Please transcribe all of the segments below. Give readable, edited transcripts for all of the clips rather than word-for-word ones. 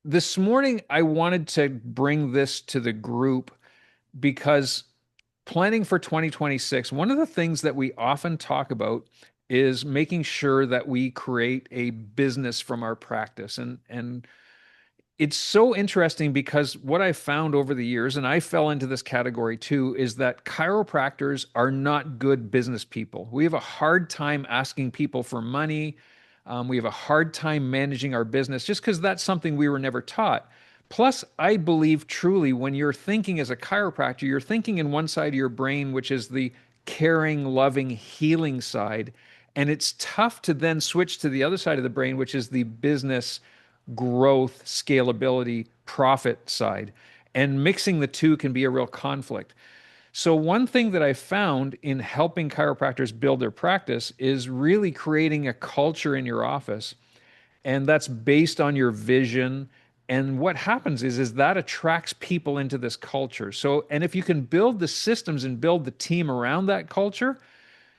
this morning I wanted to bring this to the group because planning for 2026, one of the things that we often talk about is making sure that we create a business from our practice. And it's so interesting because what I found over the years, and I fell into this category too, is that chiropractors are not good business people. We have a hard time asking people for money. We have a hard time managing our business just because that's something we were never taught. Plus, I believe truly when you're thinking as a chiropractor, you're thinking in one side of your brain, which is the caring, loving, healing side. And it's tough to then switch to the other side of the brain, which is the business growth, scalability, profit side. And mixing the two can be a real conflict. So, one thing that I found in helping chiropractors build their practice is really creating a culture in your office. And that's based on your vision. And what happens is that attracts people into this culture. So, and if you can build the systems and build the team around that culture,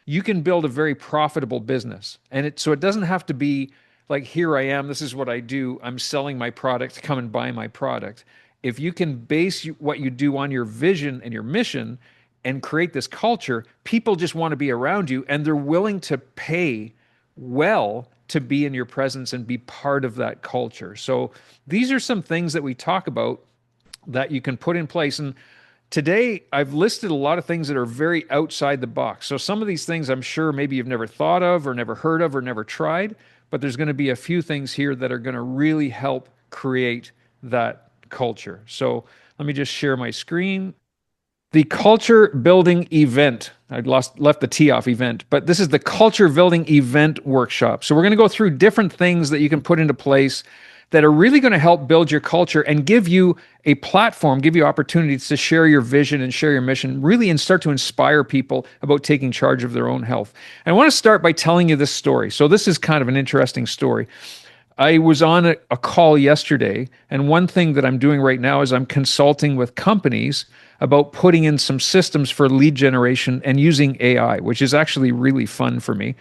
you can build a very profitable business. And so it doesn't have to be like, here I am, this is what I do, I'm selling my product, come and buy my product. If you can base what you do on your vision and your mission and create this culture, people just want to be around you and they're willing to pay well to be in your presence and be part of that culture. So these are some things that we talk about that you can put in place. And today, I've listed a lot of things that are very outside the box. So some of these things I'm sure maybe you've never thought of or never heard of or never tried, but there's going to be a few things here that are going to really help create that culture. So let me just share my screen. The culture building event. I left the T off event, but this is the culture building event workshop. So we're going to go through different things that you can put into place that are really going to help build your culture and give you a platform, give you opportunities to share your vision and share your mission, really, and start to inspire people about taking charge of their own health. And I want to start by telling you this story. So this is kind of an interesting story. I was on a call yesterday, and one thing that I'm doing right now is I'm consulting with companies about putting in some systems for lead generation and using AI, which is actually really fun for me.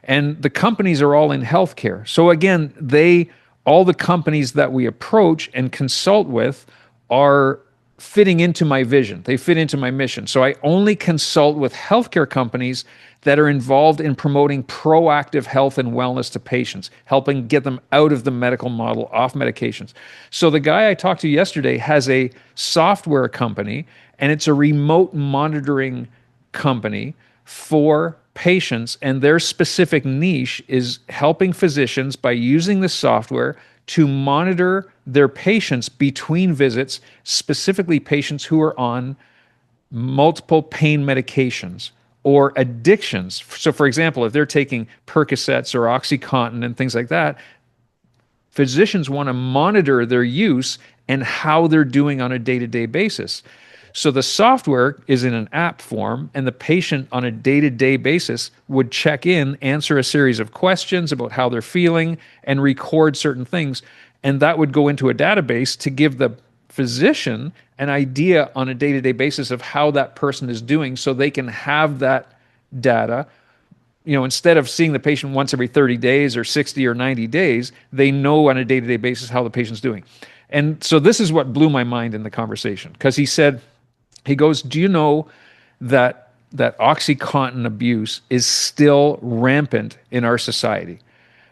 And the companies are all in healthcare. So again, all the companies that we approach and consult with are fitting into my vision. They fit into my mission. So I only consult with healthcare companies that are involved in promoting proactive health and wellness to patients, helping get them out of the medical model, off medications. So the guy I talked to yesterday has a software company, and it's a remote monitoring company for patients, and their specific niche is helping physicians by using the software to monitor their patients between visits, specifically patients who are on multiple pain medications or addictions. So, for example, if they're taking Percocets or OxyContin and things like that, physicians want to monitor their use and how they're doing on a day-to-day basis. So the software is in an app form, and the patient on a day-to-day basis would check in, answer a series of questions about how they're feeling, and record certain things. And that would go into a database to give the physician an idea on a day-to-day basis of how that person is doing so they can have that data. Instead of seeing the patient once every 30 days or 60 or 90 days, they know on a day-to-day basis how the patient's doing. And so this is what blew my mind in the conversation, because he goes, do you know that OxyContin abuse is still rampant in our society?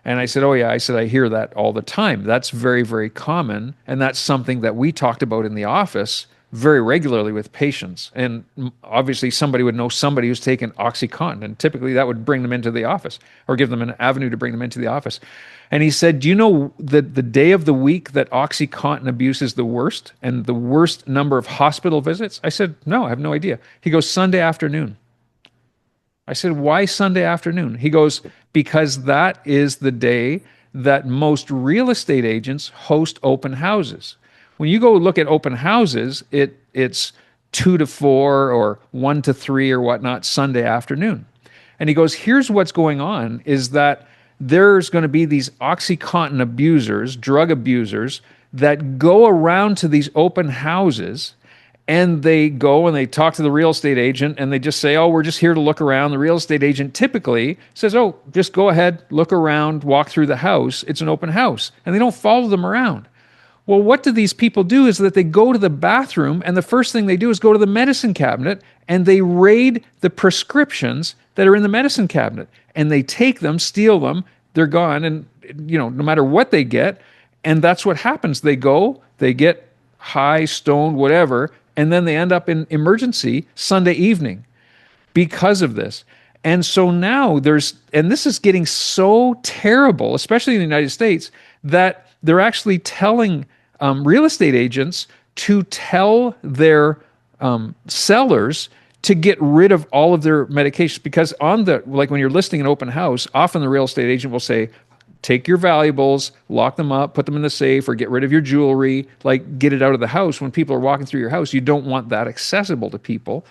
And I said, oh yeah. I said, I hear that all the time. That's very, very common. And that's something that we talked about in the office very regularly with patients. And obviously somebody would know somebody who's taken OxyContin, and typically that would bring them into the office or give them an avenue to bring them into the office. And he said, do you know that the day of the week that OxyContin abuse is the worst and the worst number of hospital visits? I said, no, I have no idea. He goes, Sunday afternoon. I said, why Sunday afternoon? He goes, because that is the day that most real estate agents host open houses. When you go look at open houses, it's 2 to 4 or 1 to 3 or whatnot Sunday afternoon. And he goes, here's what's going on is that there's going to be these OxyContin abusers, drug abusers, that go around to these open houses, and they go and they talk to the real estate agent and they just say, oh, we're just here to look around. The real estate agent typically says, oh, just go ahead, look around, walk through the house. It's an open house. And they don't follow them around. Well, what do these people do is that they go to the bathroom, and the first thing they do is go to the medicine cabinet and they raid the prescriptions that are in the medicine cabinet, and they take them, steal them, they're gone, and no matter what they get, and that's what happens. They go, they get high, stoned, whatever, and then they end up in emergency Sunday evening because of this. And so now and this is getting so terrible, especially in the United States, that they're actually telling real estate agents to tell their sellers to get rid of all of their medications, because like when you're listing an open house, often the real estate agent will say, take your valuables, lock them up, put them in the safe, or get rid of your jewelry, like get it out of the house. When people are walking through your house, you don't want that accessible to people.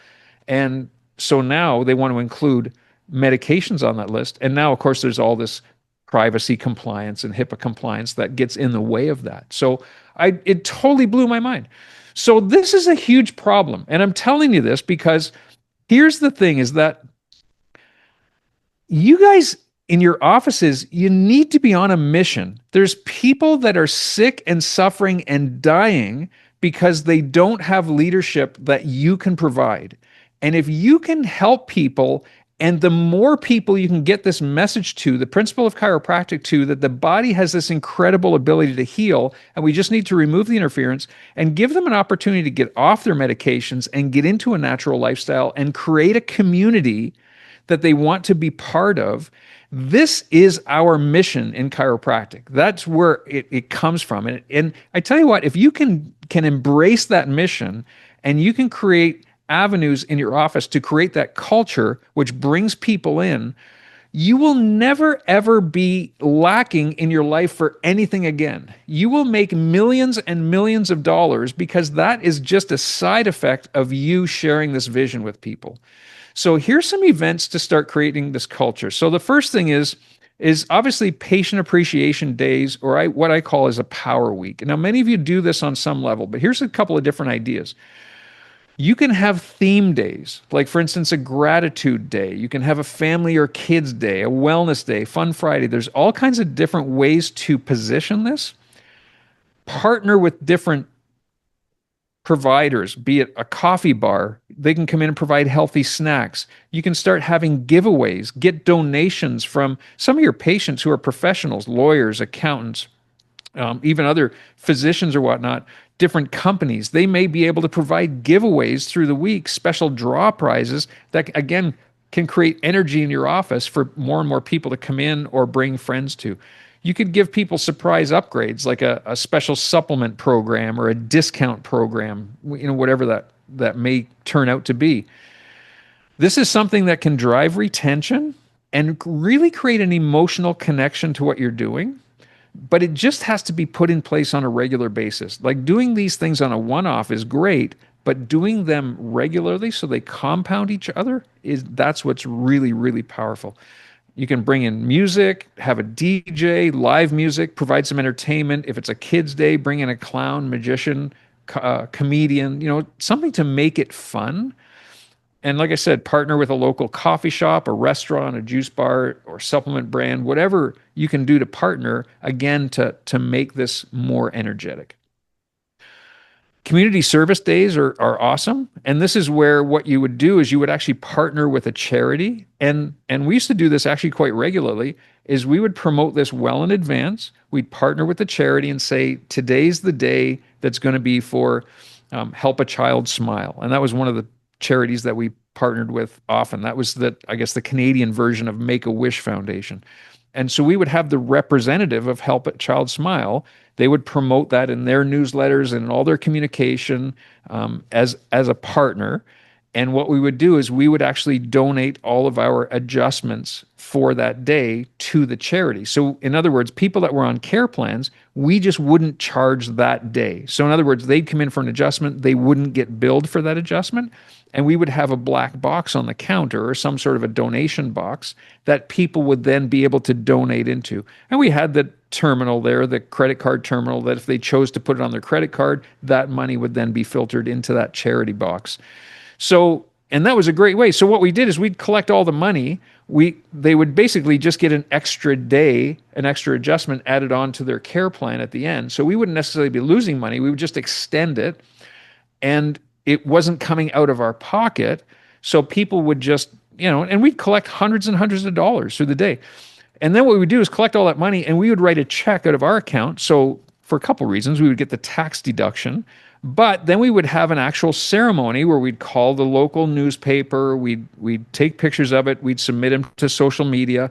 And so now they want to include medications on that list. And now, of course, there's all this privacy compliance and HIPAA compliance that gets in the way of that. So it totally blew my mind. So this is a huge problem. And I'm telling you this because here's the thing is that you guys in your offices, you need to be on a mission. There's people that are sick and suffering and dying because they don't have leadership that you can provide. And if you can help people, and the more people you can get this message to, the principle of chiropractic to, that the body has this incredible ability to heal, and we just need to remove the interference and give them an opportunity to get off their medications and get into a natural lifestyle and create a community that they want to be part of. This is our mission in chiropractic. That's where it comes from. And I tell you what, if you can embrace that mission and you can create avenues in your office to create that culture which brings people in, you will never ever be lacking in your life for anything again. You will make millions and millions of dollars because that is just a side effect of you sharing this vision with people. So here's some events to start creating this culture. So the first thing is obviously patient appreciation days, or what I call is a power week. Now, many of you do this on some level, but here's a couple of different ideas. You can have theme days, like for instance, a gratitude day. You can have a family or kids day, a wellness day, fun Friday. There's all kinds of different ways to position this. Partner with different providers, be it a coffee bar, they can come in and provide healthy snacks. You can start having giveaways, get donations from some of your patients who are professionals, lawyers, accountants, even other physicians or whatnot, different companies. They may be able to provide giveaways through the week, special draw prizes that, again, can create energy in your office for more and more people to come in or bring friends to. You could give people surprise upgrades, like a special supplement program or a discount program, whatever that may turn out to be. This is something that can drive retention and really create an emotional connection to what you're doing. But it just has to be put in place on a regular basis. Like doing these things on a one-off is great, but doing them regularly so they compound each other, that's what's really, really powerful. You can bring in music, have a DJ, live music, provide some entertainment. If it's a kid's day, bring in a clown, magician, comedian, something to make it fun. And like I said, partner with a local coffee shop, a restaurant, a juice bar, or supplement brand, whatever you can do to partner, again, to make this more energetic. Community service days are awesome. And this is where what you would do is you would actually partner with a charity. And we used to do this actually quite regularly, is we would promote this well in advance. We'd partner with the charity and say, today's the day that's going to be for Help a Child Smile. And that was one of the charities that we partnered with often. That was the Canadian version of Make-A-Wish Foundation. And so we would have the representative of Help a Child Smile. They would promote that in their newsletters and in all their communication as a partner. And what we would do is we would actually donate all of our adjustments for that day to the charity. So in other words, people that were on care plans, we just wouldn't charge that day. So in other words, they'd come in for an adjustment, they wouldn't get billed for that adjustment, and we would have a black box on the counter or some sort of a donation box that people would then be able to donate into. And we had the terminal there, the credit card terminal, that if they chose to put it on their credit card, that money would then be filtered into that charity box. So And that was a great way. So what we did is we'd collect all the money. They would basically just get an extra day, an extra adjustment added on to their care plan at the end. So we wouldn't necessarily be losing money. We would just extend it, and it wasn't coming out of our pocket. So people would just, and we'd collect hundreds and hundreds of dollars through the day. And then what we would do is collect all that money and we would write a check out of our account. So for a couple of reasons, we would get the tax deduction, but then we would have an actual ceremony where we'd call the local newspaper, we'd take pictures of it, we'd submit them to social media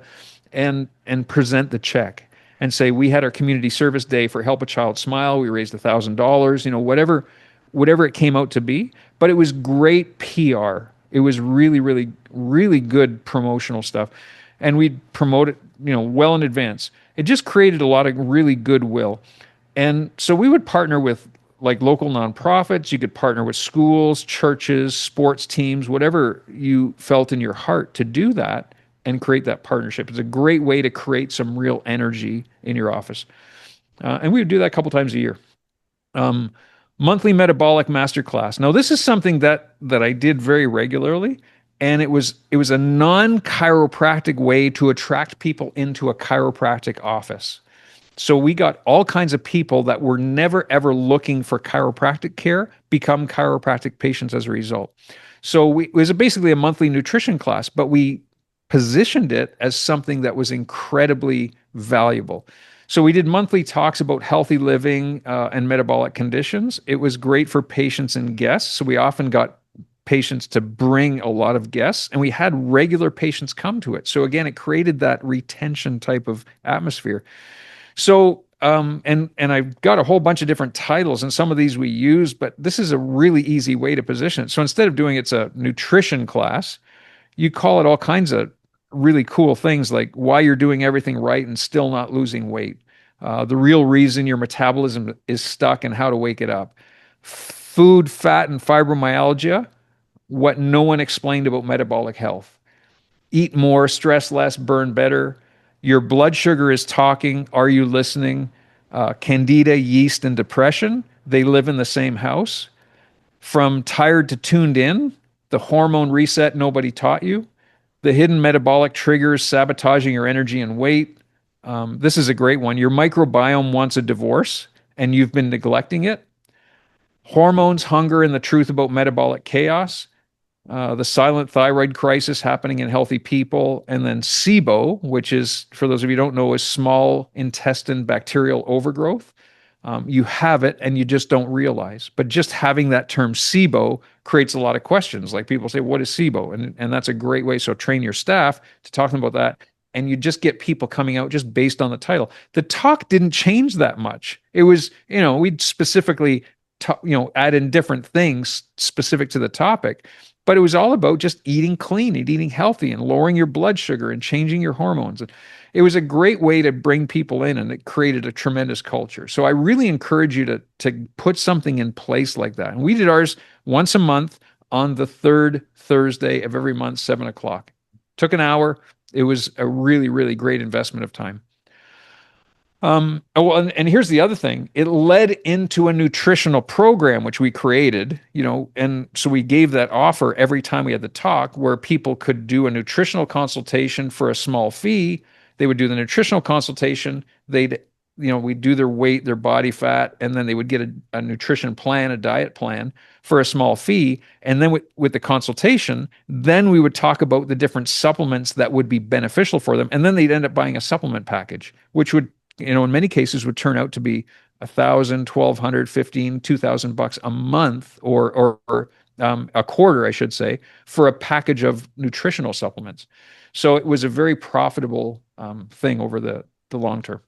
and present the check and say we had our community service day for Help a Child Smile, we raised $1,000, whatever it came out to be, but it was great PR. It was really, really, really good promotional stuff. And we'd promote it, well in advance. It just created a lot of really goodwill. And so we would partner with like local nonprofits. You could partner with schools, churches, sports teams, whatever you felt in your heart to do that and create that partnership. It's a great way to create some real energy in your office. And we would do that a couple times a year. Um, Monthly metabolic masterclass. Now, this is something that I did very regularly, and it was a non-chiropractic way to attract people into a chiropractic office. So we got all kinds of people that were never ever looking for chiropractic care become chiropractic patients as a result. So it was basically a monthly nutrition class, but we positioned it as something that was incredibly valuable. So we did monthly talks about healthy living and metabolic conditions. It was great for patients and guests. So we often got patients to bring a lot of guests, and we had regular patients come to it. So again, it created that retention type of atmosphere. So and I've got a whole bunch of different titles, and some of these we use, but this is a really easy way to position it. So instead of doing it's a nutrition class, you call it all kinds of really cool things like why you're doing everything right and still not losing weight, the real reason your metabolism is stuck and how to wake it up, food, fat, and fibromyalgia, what no one explained about metabolic health, eat more, stress less, burn better, your blood sugar is talking, are you listening, candida, yeast, and depression, they live in the same house, from tired to tuned in, the hormone reset nobody taught you, the hidden metabolic triggers sabotaging your energy and weight. This is a great one. Your microbiome wants a divorce and you've been neglecting it. Hormones, hunger, and the truth about metabolic chaos. The silent thyroid crisis happening in healthy people. And then SIBO, which is, for those of you who don't know, is small intestine bacterial overgrowth. You have it and you just don't realize. But just having that term SIBO creates a lot of questions. Like people say, what is SIBO? And that's a great way. So train your staff to talk to them about that. And you just get people coming out just based on the title. The talk didn't change that much. It was, we'd specifically, add in different things specific to the topic. But it was all about just eating clean and eating healthy and lowering your blood sugar and changing your hormones. And it was a great way to bring people in, and it created a tremendous culture. So I really encourage you to put something in place like that. And we did ours once a month on the third Thursday of every month, 7 o'clock. Took an hour. It was a really, really great investment of time. And here's the other thing. It led into a nutritional program, which we created, and so we gave that offer every time we had the talk where people could do a nutritional consultation for a small fee. They would do the nutritional consultation. We'd do their weight, their body fat, and then they would get a nutrition plan, a diet plan for a small fee. And then with the consultation, then we would talk about the different supplements that would be beneficial for them. And then they'd end up buying a supplement package, which would, in many cases would turn out to be $1,000, $1,200, $1,500, $2,000 a month or a quarter, I should say, for a package of nutritional supplements. So it was a very profitable thing over the long term.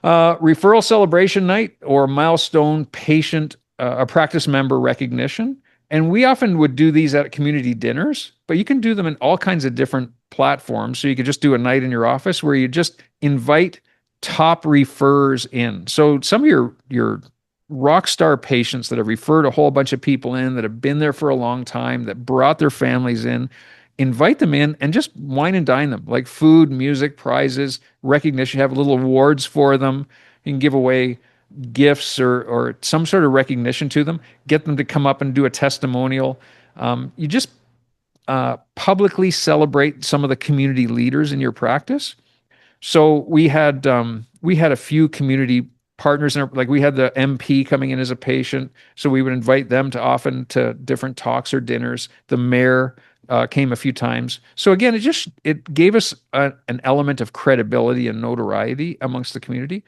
Referral celebration night or milestone patient, a practice member recognition. And we often would do these at community dinners, but you can do them in all kinds of different platforms. So you could just do a night in your office where you just invite top referrers in. So some of your rock star patients that have referred a whole bunch of people in, that have been there for a long time, that brought their families in, invite them in and just wine and dine them, like food, music, prizes, recognition, have little awards for them. You can give away gifts or some sort of recognition to them, get them to come up and do a testimonial. You just publicly celebrate some of the community leaders in your practice. So we had a few community partners, like we had the MP coming in as a patient, so we would invite them to often to different talks or dinners. The mayor came a few times. So again, it gave us an element of credibility and notoriety amongst the community.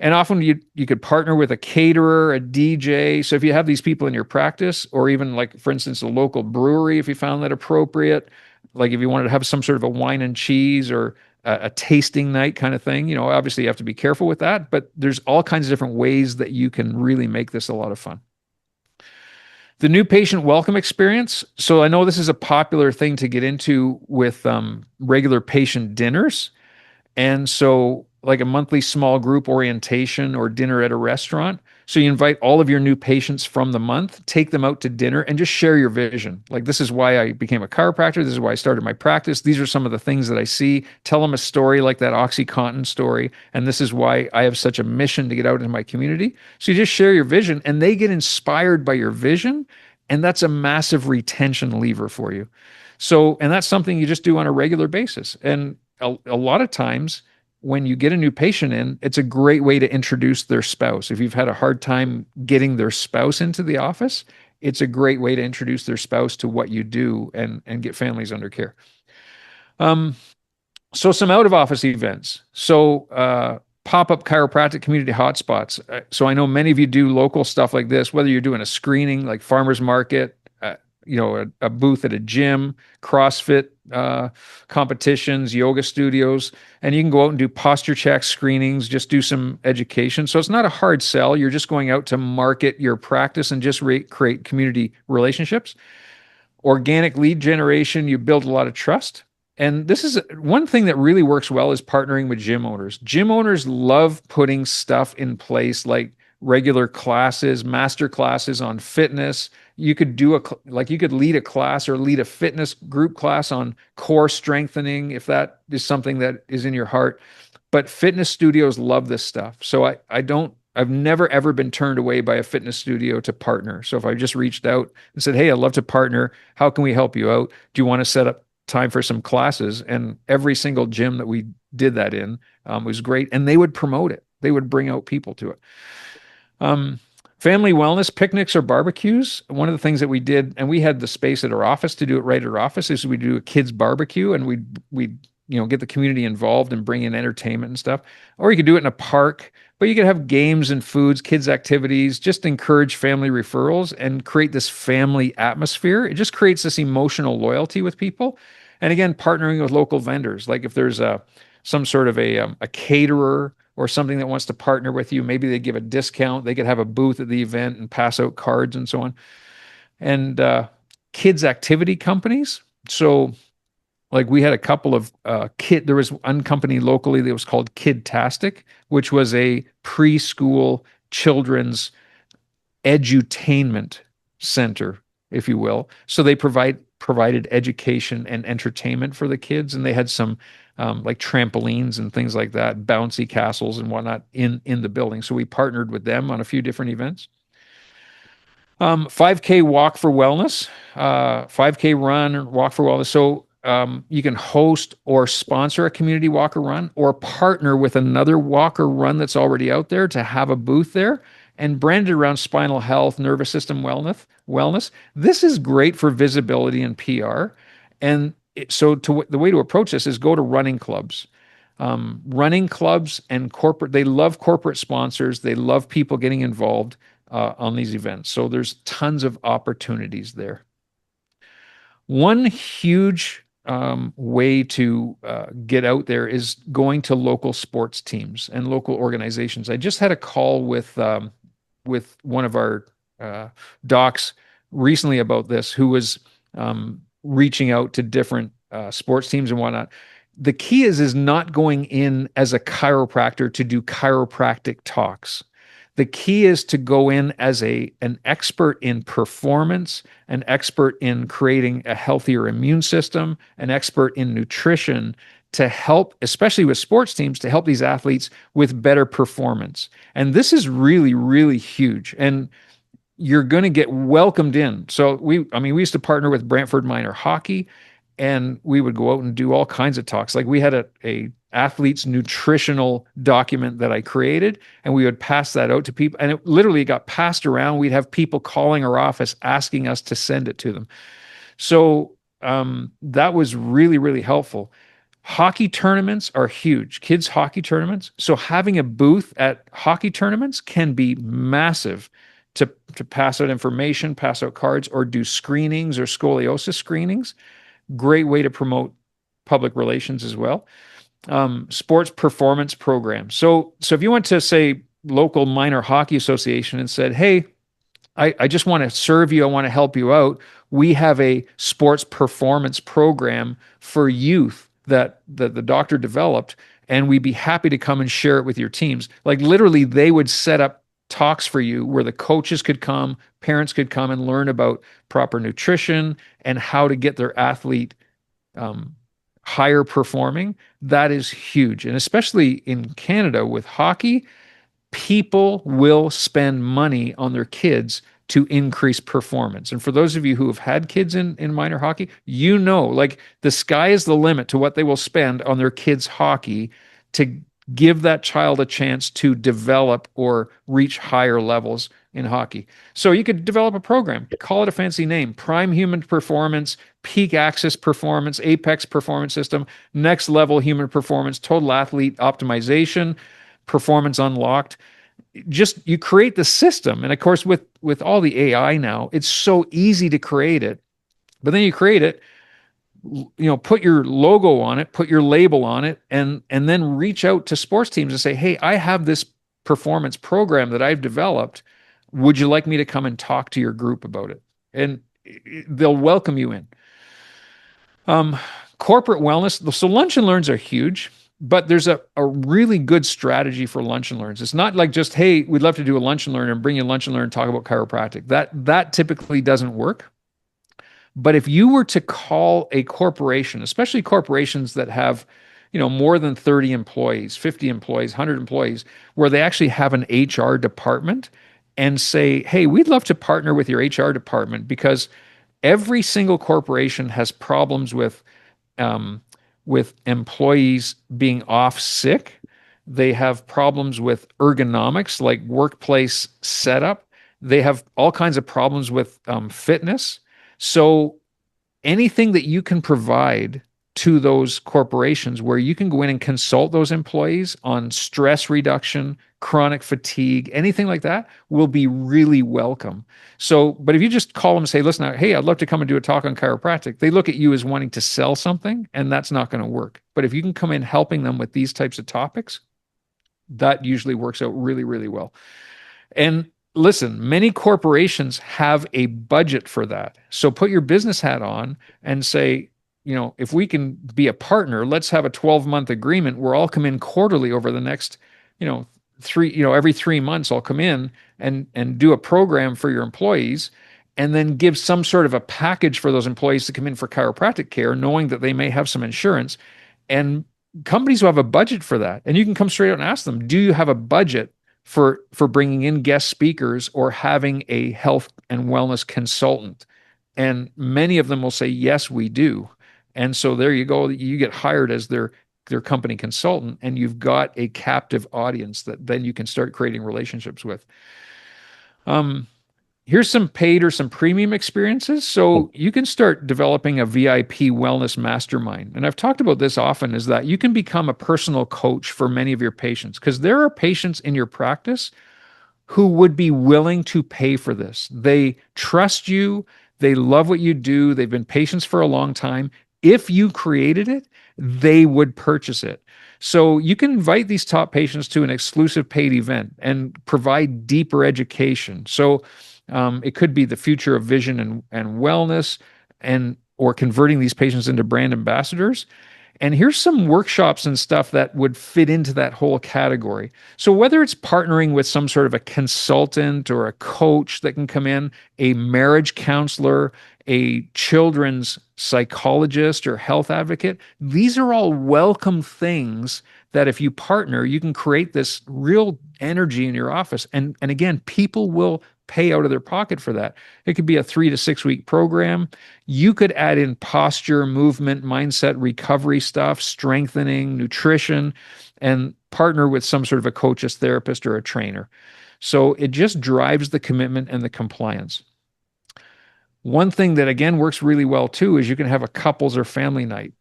And often you could partner with a caterer, a DJ. So if you have these people in your practice, or even like for instance a local brewery, if you found that appropriate, like if you wanted to have some sort of a wine and cheese or a tasting night kind of thing, obviously you have to be careful with that, but there's all kinds of different ways that you can really make this a lot of fun. The new patient welcome experience. So I know this is a popular thing to get into with regular patient dinners. And so, like a monthly small group orientation or dinner at a restaurant. So, you invite all of your new patients from the month, take them out to dinner, and just share your vision. Like, this is why I became a chiropractor. This is why I started my practice. These are some of the things that I see. Tell them a story like that OxyContin story. And this is why I have such a mission to get out into my community. So, you just share your vision, and they get inspired by your vision. And that's a massive retention lever for you. So, and that's something you just do on a regular basis. And a lot of times when you get a new patient in, it's a great way to introduce their spouse. If you've had a hard time getting their spouse into the office, it's a great way to introduce their spouse to what you do and get families under care. Um, so some out of office events. So pop-up chiropractic community hotspots. So I know many of you do local stuff like this, whether you're doing a screening like farmers market, a booth at a gym, CrossFit competitions, yoga studios, and you can go out and do posture checks, screenings, just do some education. So it's not a hard sell. You're just going out to market your practice and just create community relationships. Organic lead generation, you build a lot of trust. And this is one thing that really works well is partnering with gym owners. Gym owners love putting stuff in place like regular classes, master classes on fitness. You could do you could lead a class or lead a fitness group class on core strengthening if that is something that is in your heart. But fitness studios love this stuff. So I've never ever been turned away by a fitness studio to partner. So if I just reached out and said, "Hey, I'd love to partner. How can we help you out? Do you want to set up time for some classes?" And every single gym that we did that in was great. And they would promote it. They would bring out people to it. Family wellness picnics or barbecues. One of the things that we did, and we had the space at our office to do it right at our office, is we do a kids barbecue, and we get the community involved and bring in entertainment and stuff. Or you could do it in a park, but you could have games and foods, kids activities, just encourage family referrals and create this family atmosphere. It just creates this emotional loyalty with people. And again, partnering with local vendors, like if there's some sort of a caterer or something that wants to partner with you, maybe they give a discount. They could have a booth at the event and pass out cards and so on. And kids activity companies. So like we had a couple of there was one company locally that was called Kidtastic, which was a preschool children's edutainment center, if you will. So they provided education and entertainment for the kids, and they had some like trampolines and things like that, bouncy castles and whatnot in the building. So we partnered with them on a few different events. 5K walk for wellness, 5K run, walk for wellness. So you can host or sponsor a community walk or run, or partner with another walk or run that's already out there to have a booth there and branded around spinal health, nervous system wellness. This is great for visibility and PR. And the way to approach this is go to running clubs. Running clubs and corporate, they love corporate sponsors. They love people getting involved on these events. So there's tons of opportunities there. One huge way to get out there is going to local sports teams and local organizations. I just had a call with one of our docs recently about this, who was reaching out to different sports teams and whatnot. The key is not going in as a chiropractor to do chiropractic talks. The key is to go in as an expert in performance, an expert in creating a healthier immune system, an expert in nutrition to help, especially with sports teams, to help these athletes with better performance. And this is really, really huge. And you're going to get welcomed in. So we used to partner with Brantford Minor Hockey, and we would go out and do all kinds of talks. Like we had a athlete's nutritional document that I created, and we would pass that out to people, and it literally got passed around. We'd have people calling our office asking us to send it to them. So that was really, really helpful. Hockey tournaments are huge, kids' hockey tournaments. So having a booth at hockey tournaments can be massive to pass out information, pass out cards, or do screenings or scoliosis screenings. Great way to promote public relations as well. Sports performance programs. So if you went to, say, local minor hockey association and said, hey, I just want to serve you. I want to help you out. We have a sports performance program for youth that the doctor developed, and we'd be happy to come and share it with your teams. Like literally, they would set up talks for you where the coaches could come, parents could come and learn about proper nutrition and how to get their athlete um, higher performing. That is huge. And especially in Canada with hockey, people will spend money on their kids to increase performance. And for those of you who have had kids in minor hockey, you know, like the sky is the limit to what they will spend on their kids' hockey to give that child a chance to develop or reach higher levels in hockey. So you could develop a program, call it a fancy name: Prime Human Performance, Peak Access Performance, Apex Performance System, Next Level Human Performance, Total Athlete Optimization, Performance Unlocked. Just you create the system, and of course with all the AI now, it's so easy to create it. But then you create it, put your logo on it, put your label on it, and then reach out to sports teams and say, hey, I have this performance program that I've developed. Would you like me to come and talk to your group about it? And they'll welcome you in. Corporate wellness. So lunch and learns are huge, but there's a really good strategy for lunch and learns. It's not like just, hey, we'd love to do a lunch and learn and bring you lunch and learn and talk about chiropractic. That typically doesn't work. But if you were to call a corporation, especially corporations that have, more than 30 employees, 50 employees, 100 employees, where they actually have an HR department, and say, hey, we'd love to partner with your HR department because every single corporation has problems um, with employees being off sick. They have problems with ergonomics, like workplace setup. They have all kinds of problems with fitness. So anything that you can provide to those corporations where you can go in and consult those employees on stress reduction, chronic fatigue, anything like that will be really welcome. So, but if you just call them and say, listen, hey, I'd love to come and do a talk on chiropractic, they look at you as wanting to sell something, and that's not going to work. But if you can come in helping them with these types of topics, that usually works out really, really well. And listen, many corporations have a budget for that. So put your business hat on and say, if we can be a partner, let's have a 12-month agreement where I'll come in quarterly over the next, every 3 months, I'll come in and do a program for your employees, and then give some sort of a package for those employees to come in for chiropractic care, knowing that they may have some insurance. And companies will have a budget for that. And you can come straight out and ask them, do you have a budget for bringing in guest speakers or having a health and wellness consultant? And many of them will say, yes, we do. And so there you go. You get hired as their company consultant, and you've got a captive audience that then you can start creating relationships with. Here's some paid or some premium experiences. So you can start developing a VIP wellness mastermind. And I've talked about this often, is that you can become a personal coach for many of your patients, because there are patients in your practice who would be willing to pay for this. They trust you. They love what you do. They've been patients for a long time. If you created it, they would purchase it. So you can invite these top patients to an exclusive paid event and provide deeper education. So it could be the future of vision and wellness, or converting these patients into brand ambassadors. And here's some workshops and stuff that would fit into that whole category. So whether it's partnering with some sort of a consultant or a coach that can come in, a marriage counselor, a children's psychologist or health advocate, these are all welcome things that if you partner, you can create this real energy in your office. And again, people will pay out of their pocket for that. It could be a 3 to 6 week program. You could add in posture, movement, mindset, recovery stuff, strengthening, nutrition, and partner with some sort of a coach, a therapist, or a trainer. So it just drives the commitment and the compliance. One thing that again works really well too is you can have a couples or family night.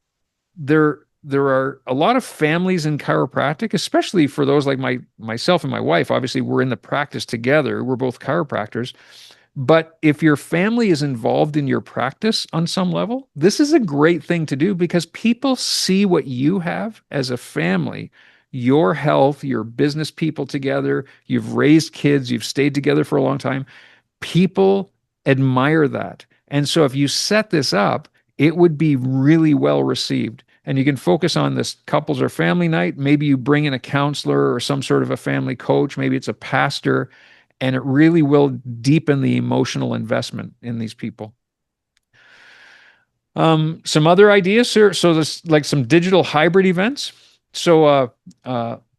There are a lot of families in chiropractic, especially for those like myself and my wife. Obviously, we're in the practice together. We're both chiropractors. But if your family is involved in your practice on some level, this is a great thing to do because people see what you have as a family, your health, your business people together, you've raised kids, you've stayed together for a long time. People admire that. And so if you set this up, it would be really well received. And you can focus on this couples or family night. Maybe you bring in a counselor or some sort of a family coach. Maybe it's a pastor, and it really will deepen the emotional investment in these people. Some other ideas here. So this like some digital hybrid events. So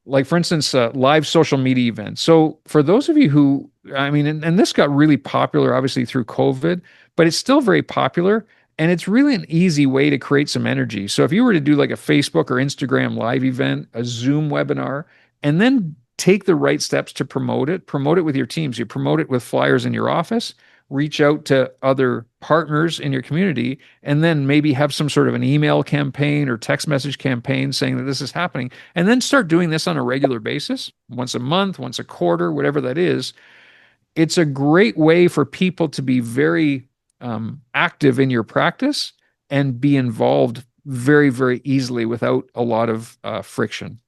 like for instance, live social media events. So for those of you who, I mean, and this got really popular obviously through COVID, but it's still very popular. And it's really an easy way to create some energy. So if you were to do like a Facebook or Instagram live event, a Zoom webinar, and then take the right steps to promote it with your teams. You promote it with flyers in your office, reach out to other partners in your community, and then maybe have some sort of an email campaign or text message campaign saying that this is happening. And then start doing this on a regular basis, once a month, once a quarter, whatever that is. It's a great way for people to be very active in your practice and be involved very, very easily without a lot of friction.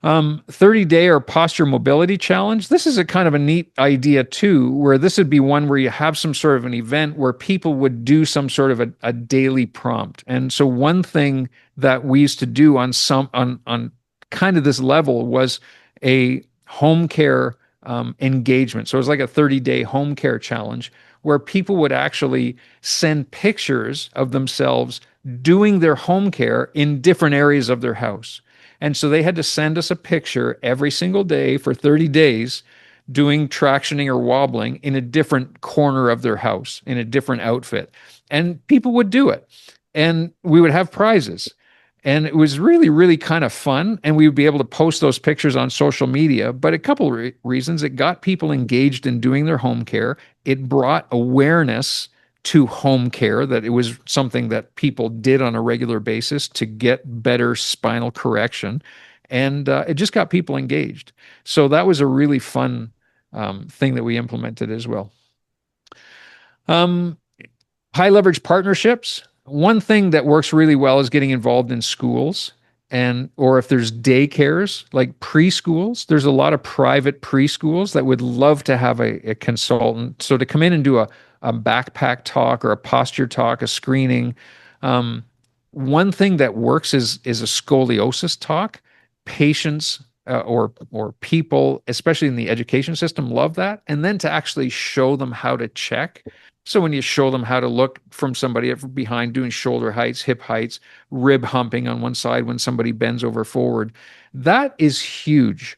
30-day or posture mobility challenge. This is a kind of a neat idea too, where this would be one where you have some sort of an event where people would do some sort of a daily prompt. And so one thing that we used to do on kind of this level was a home care engagement. So it was like a 30-day home care challenge where people would actually send pictures of themselves doing their home care in different areas of their house. And so they had to send us a picture every single day for 30 days doing tractioning or wobbling in a different corner of their house, in a different outfit. And people would do it. And we would have prizes. And it was really, really kind of fun. And we would be able to post those pictures on social media. But a couple of reasons: it got people engaged in doing their home care, it brought awareness to home care, that it was something that people did on a regular basis to get better spinal correction. And it just got people engaged. So that was a really fun thing that we implemented as well. Um, High leverage partnerships. One thing that works really well is getting involved in schools, and or if there's daycares like preschools. There's a lot of private preschools that would love to have a consultant. So to come in and do a backpack talk or a posture talk, a screening. One thing that works is a scoliosis talk. Patients or people, especially in the education system, love that. And then to actually show them how to check. So when you show them how to look from somebody behind, doing shoulder heights, hip heights, rib humping on one side when somebody bends over forward, that is huge.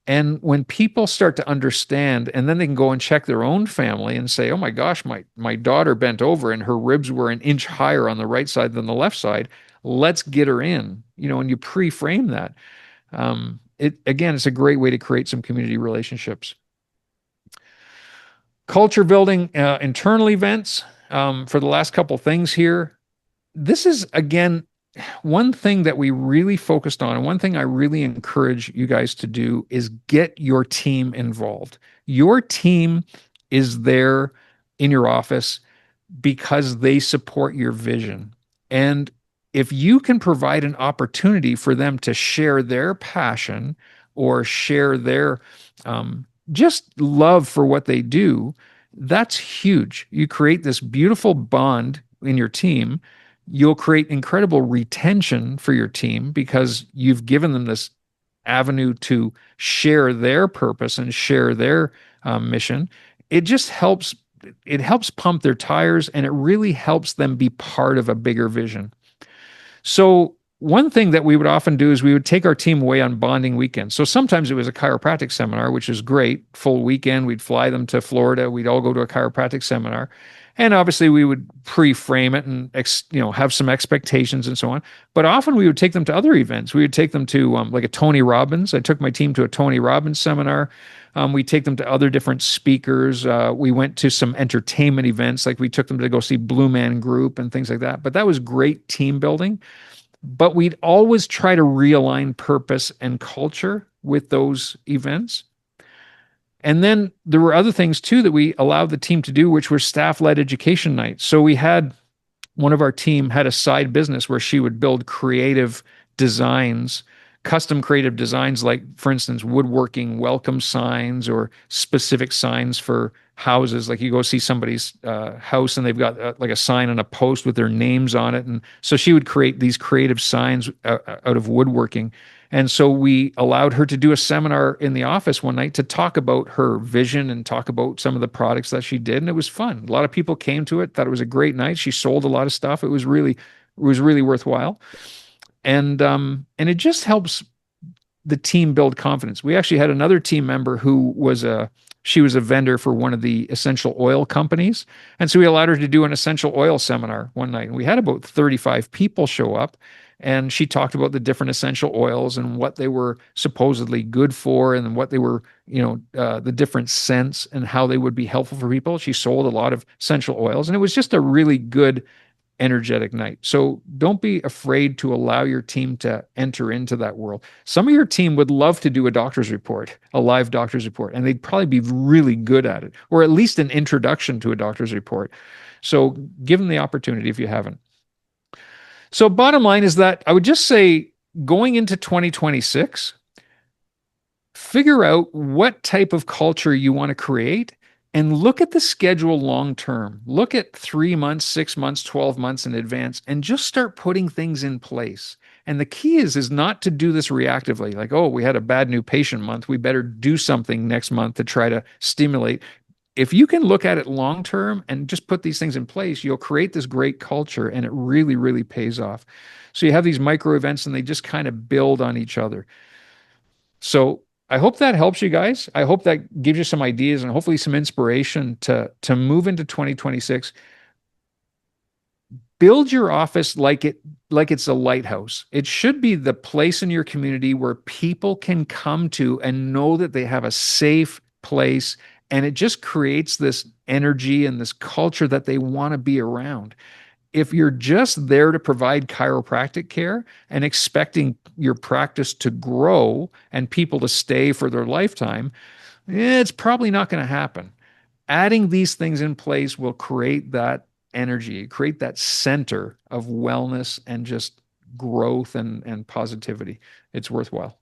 And when people start to understand, and then they can go and check their own family and say, oh my gosh, my daughter bent over and her ribs were an inch higher on the right side than the left side. Let's get her in, and you pre-frame that. It's a great way to create some community relationships. Culture building, internal events, for the last couple things here. This is, again, one thing that we really focused on, and one thing I really encourage you guys to do is get your team involved. Your team is there in your office because they support your vision. And if you can provide an opportunity for them to share their passion or share their just love for what they do, that's huge. You create this beautiful bond in your team. You'll create incredible retention for your team because you've given them this avenue to share their purpose and share their mission. It just helps. It helps pump their tires, and it really helps them be part of a bigger vision. So one thing that we would often do is we would take our team away on bonding weekends. So sometimes it was a chiropractic seminar, which is great, full weekend. We'd fly them to Florida. We'd all go to a chiropractic seminar. And obviously we would pre-frame it and have some expectations and so on. But often we would take them to other events. We would take them to like a Tony Robbins. I took my team to a Tony Robbins seminar. We take them to other different speakers. We went to some entertainment events, like we took them to go see Blue Man Group and things like that. But that was great team building. But we'd always try to realign purpose and culture with those events. And then there were other things too that we allowed the team to do, which were staff led education nights. So we had one of our team had a side business where she would build creative designs, custom creative designs, like, for instance, woodworking welcome signs or specific signs for houses. Like you go see somebody's house and they've got like a sign on a post with their names on it. And so she would create these creative signs out of woodworking. And so we allowed her to do a seminar in the office one night to talk about her vision and talk about some of the products that she did. And it was fun. A lot of people came to it, thought it was a great night. She sold a lot of stuff. It was really worthwhile. And it just helps the team build confidence. We actually had another team member who she was a vendor for one of the essential oil companies. And so we allowed her to do an essential oil seminar one night. And we had about 35 people show up. And she talked about the different essential oils and what they were supposedly good for and what they were, the different scents and how they would be helpful for people. She sold a lot of essential oils. And it was just a really good, energetic night. So don't be afraid to allow your team to enter into that world. Some of your team would love to do a doctor's report, a live doctor's report, and they'd probably be really good at it, or at least an introduction to a doctor's report. So give them the opportunity if you haven't. So bottom line is that I would just say going into 2026, figure out what type of culture you want to create and look at the schedule long term. Look at 3 months, 6 months, 12 months in advance and just start putting things in place. And the key is not to do this reactively, like, oh, we had a bad new patient month. We better do something next month to try to stimulate. If you can look at it long term and just put these things in place, you'll create this great culture and it really, really pays off. So you have these micro events and they just kind of build on each other. So I hope that helps you guys. I hope that gives you some ideas and hopefully some inspiration to move into 2026. Build your office like it's a lighthouse. It should be the place in your community where people can come to and know that they have a safe place, and it just creates this energy and this culture that they want to be around. If you're just there to provide chiropractic care and expecting your practice to grow and people to stay for their lifetime, it's probably not going to happen. Adding these things in place will create that energy, create that center of wellness and just growth and positivity. It's worthwhile.